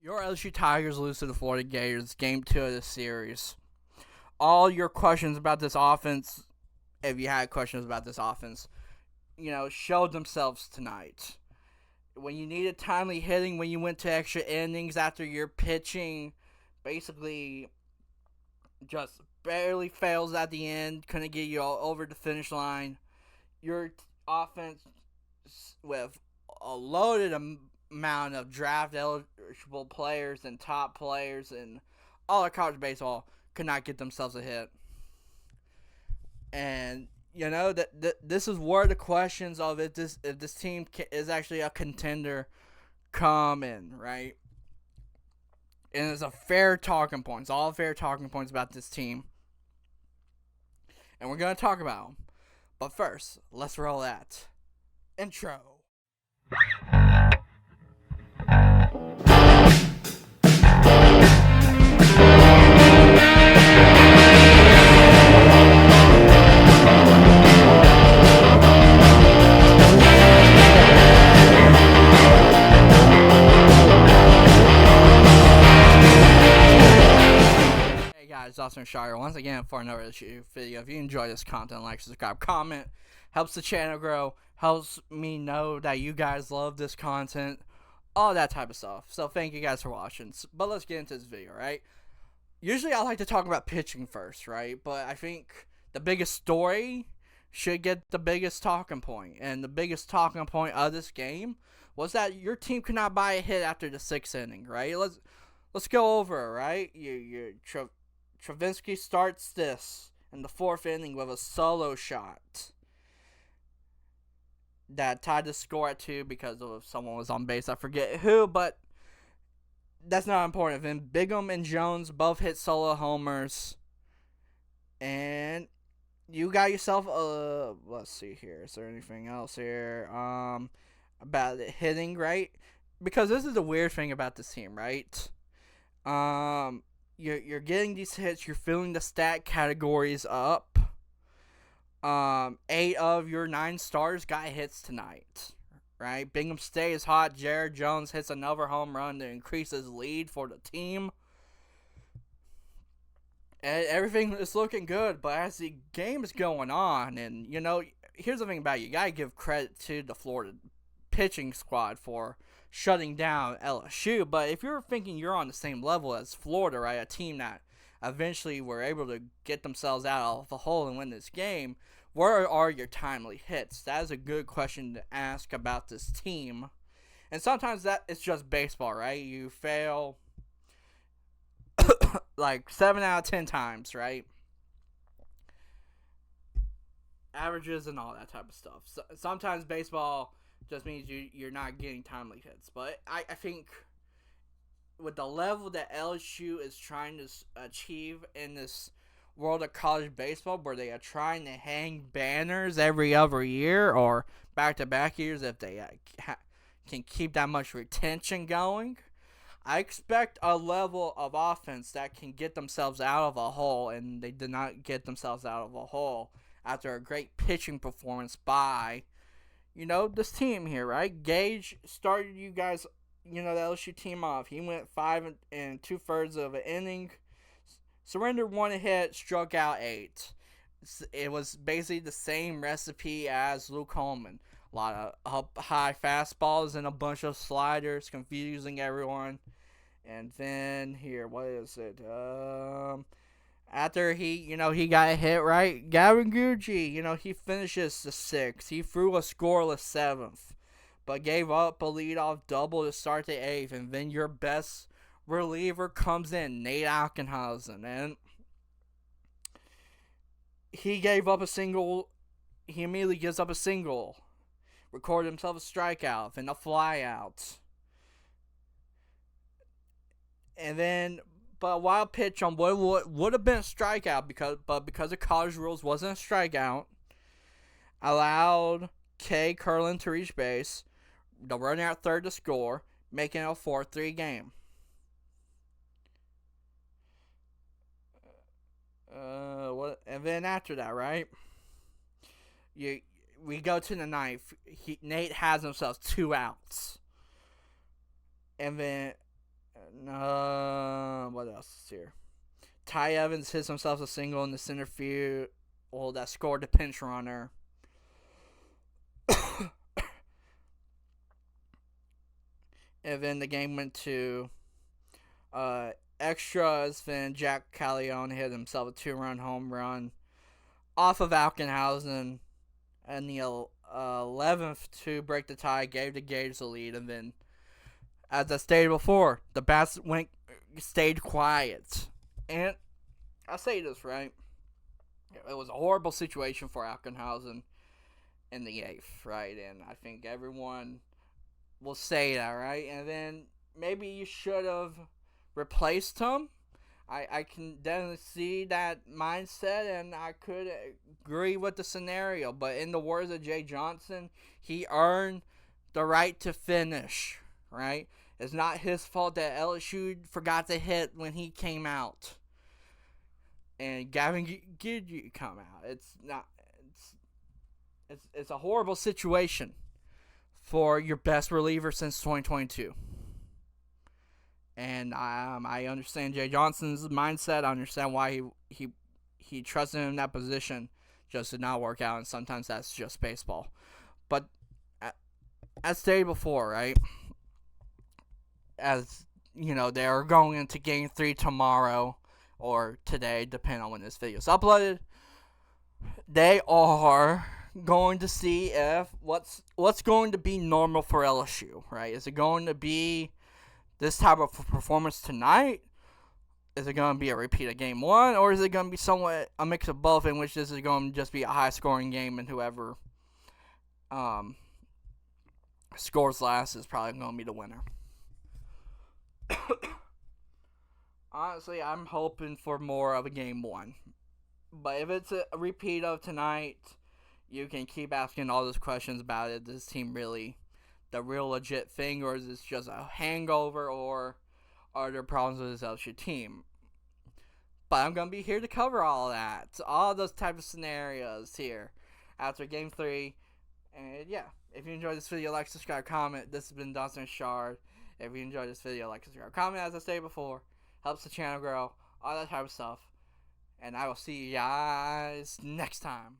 Your LSU Tigers lose to the Florida Gators, game 2 of the series. All your questions about this offense, if you had questions about this offense, showed themselves tonight. When you needed timely hitting, when you went to extra innings after your pitching basically just barely fails at the end, couldn't get you all over the finish line, your offense with a loaded amount of draft eligible players and top players and all of college baseball could not get themselves a hit. And that this is where the questions of if this team is actually a contender come in, right? And it's a fair talking points, all fair talking points about this team, and we're gonna talk about them. But first, let's roll that intro. Austin Shire once again for another issue video. If you enjoy this content, like, subscribe, comment, helps the channel grow, helps me know that you guys love this content, all that type of stuff. So thank you guys for watching. But let's get into this video, right? Usually I like to talk about pitching first, right? But I think the biggest story should get the biggest talking point, and the biggest talking point of this game was that your team could not buy a hit after the 6th inning, right? Let's go over it, right? Travinsky starts this in the 4th inning with a solo shot that tied the score at 2 because of someone was on base. I forget who, but that's not important. Then Bigham and Jones both hit solo homers, and you got yourself let's see here. Is there anything else here about it hitting, right? Because this is the weird thing about this team, right? You're getting these hits. You're filling the stat categories up. 8 of your 9 stars got hits tonight, right? Bingham stays hot. Jared Jones hits another home run to increase his lead for the team. And everything is looking good, but as the game is going on, and here's the thing about it. You gotta give credit to the Florida pitching squad for shutting down LSU, but if you're thinking you're on the same level as Florida, right, a team that eventually were able to get themselves out of the hole and win this game, where are your timely hits? That is a good question to ask about this team. And sometimes that it's just baseball, right? You fail like 7 out of 10 times, right? Averages and all that type of stuff. So, sometimes baseball just means you're not getting timely hits. But I think with the level that LSU is trying to achieve in this world of college baseball, where they are trying to hang banners every other year or back-to-back years if they can keep that much retention going, I expect a level of offense that can get themselves out of a hole, and they did not get themselves out of a hole after a great pitching performance by this team here, right? Gage started you guys, the LSU team off. He went 5 2/3 of an inning, surrendered 1 hit, struck out 8. It was basically the same recipe as Luke Holman. A lot of high fastballs and a bunch of sliders, confusing everyone. And then here, what is it? After he got hit, right? Gavin Gucci, he finishes the 6th. He threw a scoreless 7th, but gave up a leadoff double to start the 8th. And then your best reliever comes in, Nate Alkenhausen, and he gave up a single. He immediately gives up a single, recorded himself a strikeout and a flyout. And then, but a wild pitch on what would have been a strikeout because of college rules wasn't a strikeout, allowed K. Curlin to reach base, the runner at third to score, making it a 4-3 game. And then after that, right? We go to the 9th. Nate has himself 2 outs. And then What else is here? Ty Evans hits himself a single in the center field. Well, that scored the pinch runner. And then the game went to extras. Then Jack Callione hit himself a 2-run home run off of Alkenhausen, and the 11th to break the tie, gave the Gators the lead. And then, as I stated before, the bats stayed quiet. And I say this, right? It was a horrible situation for Alkenhausen in the 8th, right? And I think everyone will say that, right? And then maybe you should have replaced him. I can definitely see that mindset, and I could agree with the scenario. But in the words of Jay Johnson, he earned the right to finish, right? It's not his fault that LSU forgot to hit when he came out. And Gavin Gidget come out. It's not. It's a horrible situation for your best reliever since 2022. And I understand Jay Johnson's mindset. I understand why he trusted him in that position. Just did not work out, and sometimes that's just baseball. But as stated before, right? As you know, they are going into Game 3 tomorrow or today, depending on when this video is uploaded. They are going to see if what's going to be normal for LSU, right? Is it going to be this type of performance tonight? Is it going to be a repeat of Game 1? Or is it going to be somewhat a mix of both, in which this is going to just be a high-scoring game, and whoever scores last is probably going to be the winner? Honestly, I'm hoping for more of a Game 1. But if it's a repeat of tonight, you can keep asking all those questions about it. Is this team really the real legit thing, or is this just a hangover, or are there problems with this LSU team? But I'm going to be here to cover all that. All those type of scenarios here after Game 3. And yeah, if you enjoyed this video, like, subscribe, comment. This has been Dawson Shard. If you enjoyed this video, like, subscribe, comment, as I stated before. Helps the channel grow. All that type of stuff. And I will see you guys next time.